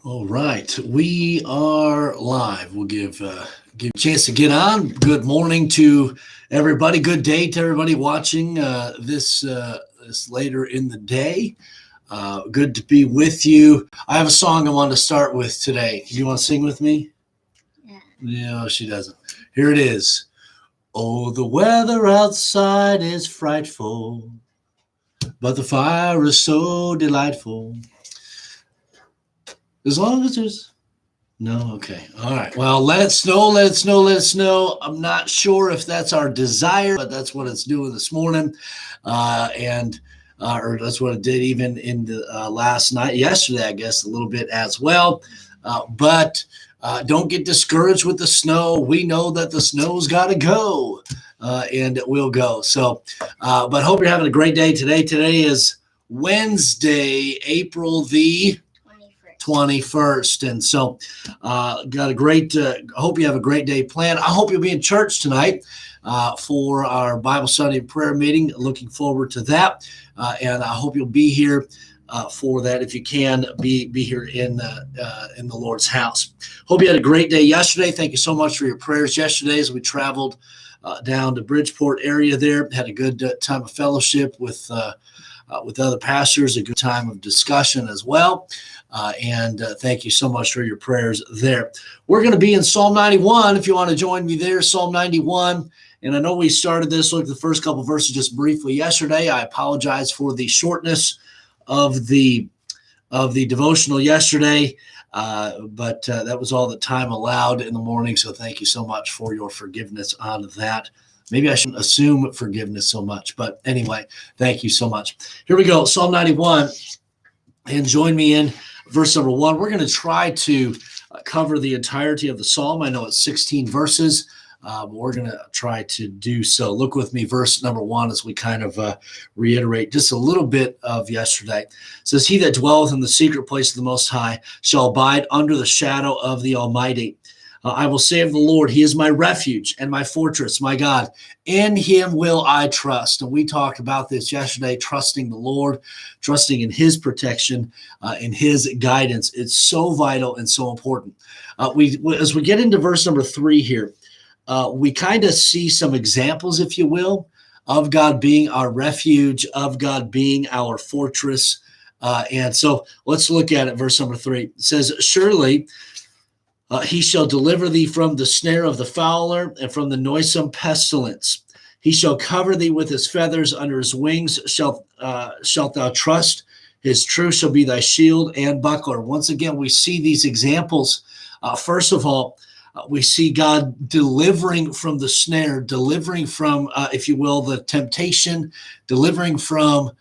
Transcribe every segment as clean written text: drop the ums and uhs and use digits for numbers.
All right, we are live. We'll give a chance to get on. Good morning to everybody. Good day to everybody watching this later in the day. Good to be with you. I have a song I want to start with today. You want to sing with me? Yeah. No, she doesn't. Here it is. Oh, the weather outside is frightful, but the fire is so delightful. As long as there's no, okay. All right. Well, let it snow, let it snow, let it snow. I'm not sure if that's our desire, but that's what it's doing this morning. And or that's what it did even in the last night, yesterday, I guess, a little bit as well. But don't get discouraged with the snow. We know that the snow's got to go, and it will go. So, but hope you're having a great day today. Today is Wednesday, April the 21st. And so got a great, I hope you have a great day planned. I hope you'll be in church tonight for our Bible study and prayer meeting. Looking forward to that. And I hope you'll be here for that. If you can be here in the Lord's house. Hope you had a great day yesterday. Thank you so much for your prayers yesterday as we traveled down to Bridgeport area there. Had a good time of fellowship with other pastors, a good time of discussion as well. And thank you so much for your prayers there. We're going to be in Psalm 91 if you want to join me there, Psalm 91. And I know we started this, look at the first couple of verses just briefly yesterday. I apologize for the shortness of the devotional yesterday, but that was all the time allowed in the morning. So thank you so much for your forgiveness on that. Maybe I shouldn't assume forgiveness so much, but anyway, thank you so much. Here we go, Psalm 91, and join me in verse number 1. We're going to try to cover the entirety of the Psalm. I know it's 16 verses, but we're going to try to do so. Look with me, verse number 1, as we kind of reiterate just a little bit of yesterday. It says, "He that dwelleth in the secret place of the Most High shall abide under the shadow of the Almighty. I will say of the Lord, he is my refuge and my fortress, my God. In him will I trust." And we talked about this yesterday, trusting the Lord, trusting in his protection, in his guidance. It's so vital and so important. As we get into verse number 3 here, we kind of see some examples, if you will, of God being our refuge, of God being our fortress. And so let's look at it. Verse number 3, it says, "Surely he shall deliver thee from the snare of the fowler and from the noisome pestilence. He shall cover thee with his feathers. Under his wings shalt thou trust. His truth shall be thy shield and buckler." Once again, we see these examples. First of all, we see God delivering from the snare, delivering from, if you will, the temptation, delivering from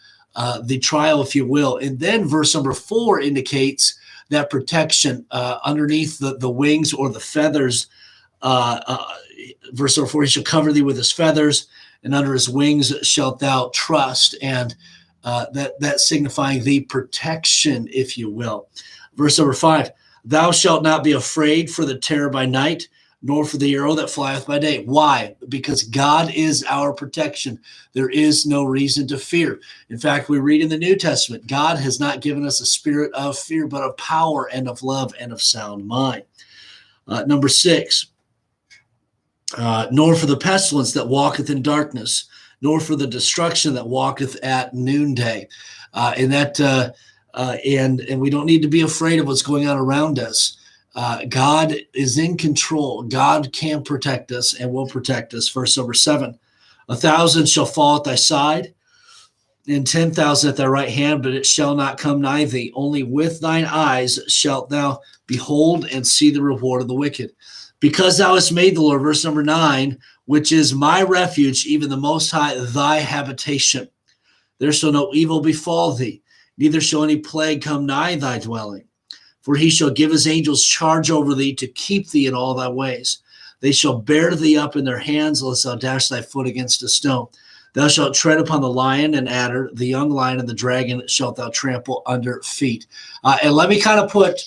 the trial, if you will. And then verse number 4 indicates that protection underneath the wings or the feathers. Verse number 4, "He shall cover thee with his feathers, and under his wings shalt thou trust." And that signifying the protection, if you will. Verse number 5, "Thou shalt not be afraid for the terror by night, nor for the arrow that flieth by day." Why? Because God is our protection. There is no reason to fear. In fact, we read in the New Testament, God has not given us a spirit of fear, but of power and of love and of sound mind. Number 6, "Nor for the pestilence that walketh in darkness, nor for the destruction that walketh at noonday." And we don't need to be afraid of what's going on around us. God is in control. God can protect us and will protect us. Verse number 7, "1,000 shall fall at thy side, and 10,000 at thy right hand, but it shall not come nigh thee. Only with thine eyes shalt thou behold and see the reward of the wicked. Because thou hast made the Lord," verse number 9, "which is my refuge, even the Most High, thy habitation. There shall no evil befall thee, neither shall any plague come nigh thy dwelling. For he shall give his angels charge over thee to keep thee in all thy ways. They shall bear thee up in their hands, lest thou dash thy foot against a stone. Thou shalt tread upon the lion and adder, the young lion and the dragon shalt thou trample under feet." And let me kind of put,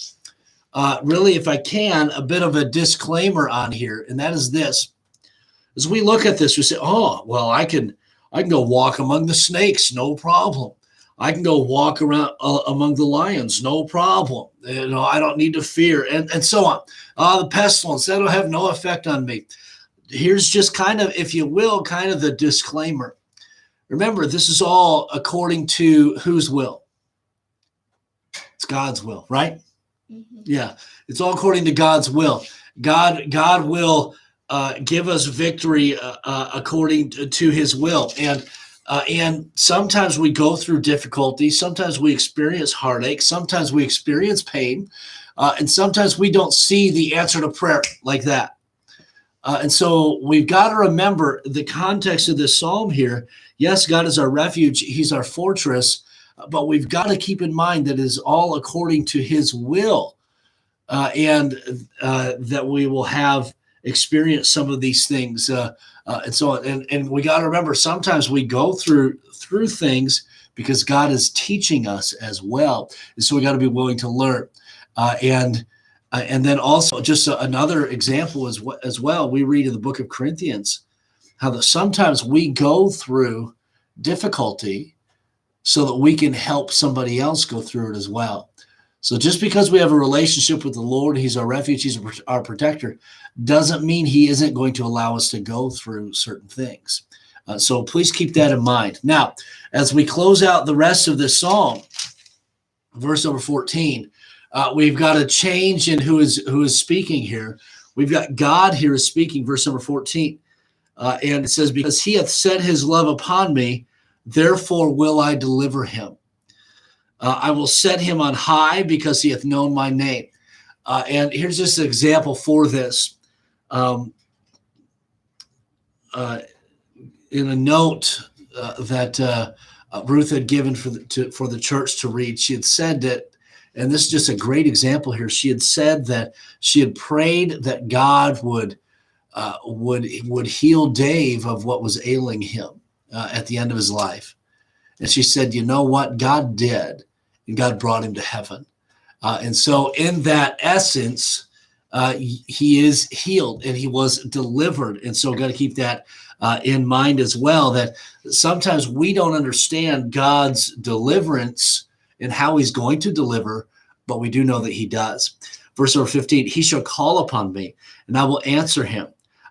really, if I can, a bit of a disclaimer on here, and that is this. As we look at this, we say, oh, well, I can go walk among the snakes, no problem. I can go walk around among the lions, no problem. I don't need to fear, and so on. The pestilence, that'll have no effect on me. Here's just kind of, if you will, kind of the disclaimer. Remember, this is all according to whose will? It's God's will, right? Mm-hmm. Yeah, it's all according to God's will. God will give us victory according to his will. And sometimes we go through difficulties. Sometimes we experience heartache. Sometimes we experience pain. And sometimes we don't see the answer to prayer like that. And so we've got to remember the context of this psalm here. Yes, God is our refuge. He's our fortress. But we've got to keep in mind that it is all according to his will. And that we will have experienced some of these things and so on. And we got to remember, sometimes we go through things because God is teaching us as well. And so we got to be willing to learn. And then also just another example as well, we read in the book of Corinthians how that sometimes we go through difficulty so that we can help somebody else go through it as well. So just because we have a relationship with the Lord, he's our refuge, he's our protector, doesn't mean he isn't going to allow us to go through certain things. So please keep that in mind. Now, as we close out the rest of this psalm, verse number 14, we've got a change in who is speaking here. We've got God here is speaking, verse number 14. And it says, because he hath set his love upon me, therefore will I deliver him. I will set him on high because he hath known my name. And here's just an example for this. In a note that Ruth had given for the church to read, she had said that, and this is just a great example here. She had said that she had prayed that God would heal Dave of what was ailing him at the end of his life. And she said, you know what? God did, and God brought him to heaven. And so in that essence, he is healed and he was delivered. And so got to keep that in mind as well, that sometimes we don't understand God's deliverance and how he's going to deliver, but we do know that he does. Verse number 15, he shall call upon me and I will answer him.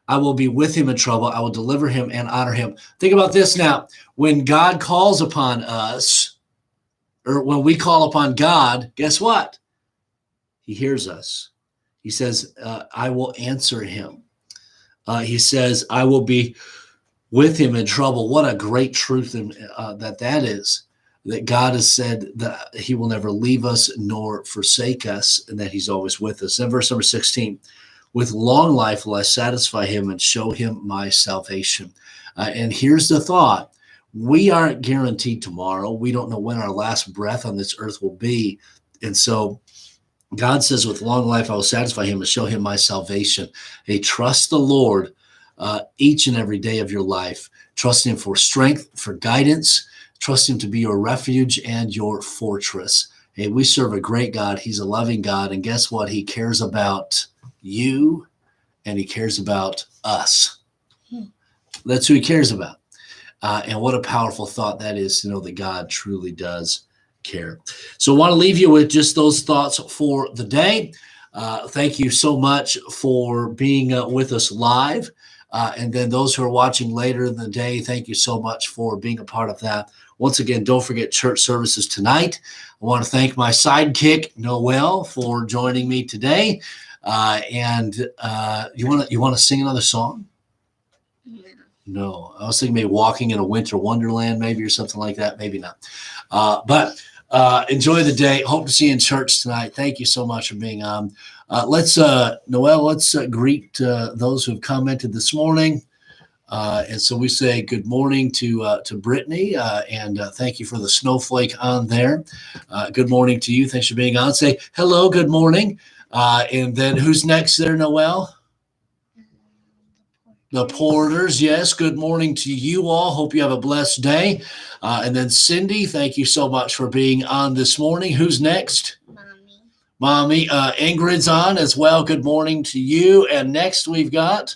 I will be with him in trouble. I will deliver him and honor him. Think about this now. When God calls upon us, or when we call upon God, guess what? He hears us. He says, I will answer him. He says, I will be with him in trouble. What a great truth that is, that God has said that he will never leave us nor forsake us, and that he's always with us. And verse number 16, with long life will I satisfy him and show him my salvation. And here's the thought. We aren't guaranteed tomorrow. We don't know when our last breath on this earth will be. And so God says, with long life, I will satisfy him and show him my salvation. Hey, trust the Lord each and every day of your life. Trust him for strength, for guidance. Trust him to be your refuge and your fortress. Hey, we serve a great God. He's a loving God. And guess what? He cares about you and he cares about us. That's who he cares about. And what a powerful thought that is, to know that God truly does care. So I want to leave you with just those thoughts for the day. Thank you so much for being with us live. And then those who are watching later in the day, thank you so much for being a part of that. Once again, don't forget church services tonight. I want to thank my sidekick, Noel, for joining me today. And you want to sing another song? No, I was thinking maybe Walking in a Winter Wonderland, maybe, or something like that. Maybe not. But enjoy the day. Hope to see you in church tonight. Thank you so much for being on. Noel, let's greet those who have commented this morning. And so we say good morning to Brittany, and thank you for the snowflake on there. Good morning to you. Thanks for being on. Say hello, good morning. And then who's next there, Noel? The Porters, yes. Good morning to you all. Hope you have a blessed day. And then Cindy, thank you so much for being on this morning. Who's next? Mommy. Ingrid's on as well. Good morning to you. And next we've got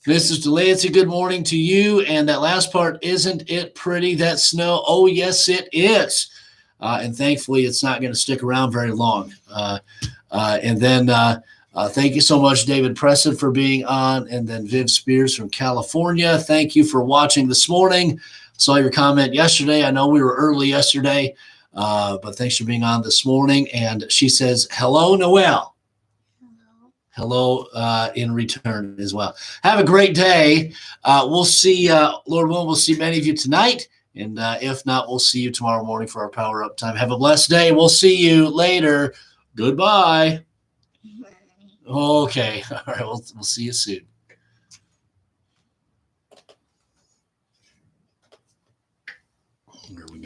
Mrs. Delancey, good morning to you. And that last part, isn't it pretty, that snow? Oh, yes, it is. And thankfully, it's not going to stick around very long. And then thank you so much, David Preston, for being on. And then Viv Spears from California. Thank you for watching this morning. Saw your comment yesterday. I know we were early yesterday, but thanks for being on this morning. And she says, hello, Noel. Hello in return as well. Have a great day. We'll see, Lord willing, we'll see many of you tonight. And if not, we'll see you tomorrow morning for our Power Up time. Have a blessed day. We'll see you later. Goodbye. Okay. All right. We'll see you soon.